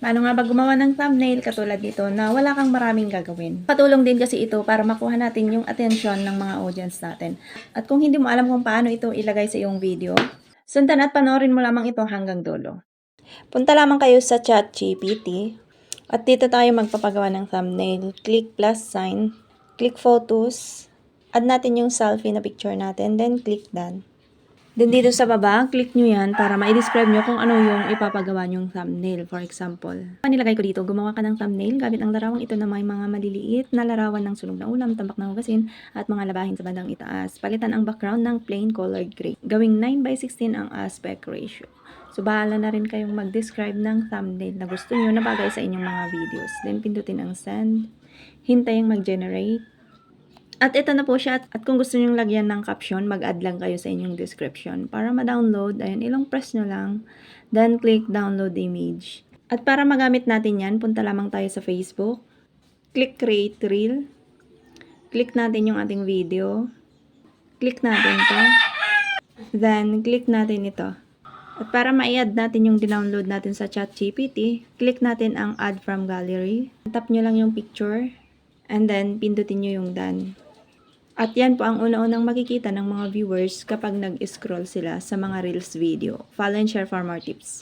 Paano nga ba gumawa ng thumbnail katulad nito na wala kang maraming gagawin? Patulong din kasi ito para makuha natin yung atensyon ng mga audience natin. At kung hindi mo alam kung paano ito ilagay sa iyong video, sundan at panoorin mo lamang ito hanggang dulo. Punta lamang kayo sa ChatGPT at dito tayo magpapagawa ng thumbnail. Click plus sign, click photos, add natin yung selfie na picture natin, then click done. Then dito sa baba, click nyo yan para ma-describe nyo kung ano yung ipapagawa nyong thumbnail. For example, nilagay ko dito, gumawa ka ng thumbnail gamit ang larawang ito na may mga maliliit na larawan ng sunog na ulam, tambak na hugasin, at mga labahin sa bandang itaas. Palitan ang background ng plain colored gray. Gawing 9:16 ang aspect ratio. So, bahala na rin kayong mag-describe ng thumbnail na gusto nyo na bagay sa inyong mga videos. Then, pindutin ang send. Hintayang mag-generate. At ito na po siya. At kung gusto nyong lagyan ng caption, mag-add lang kayo sa inyong description. Para ma-download, ayun, ilang press nyo lang. Then, click download image. At para magamit natin yan, punta lamang tayo sa Facebook. Click create reel. Click natin yung ating video. Click natin to. Then, click natin ito. At para ma-add natin yung dinownload natin sa ChatGPT, click natin ang add from gallery. Tap nyo lang yung picture. And then, pindutin nyo yung done. At yan po ang una-unang makikita ng mga viewers kapag nag-scroll sila sa mga Reels video. Follow and share for more tips.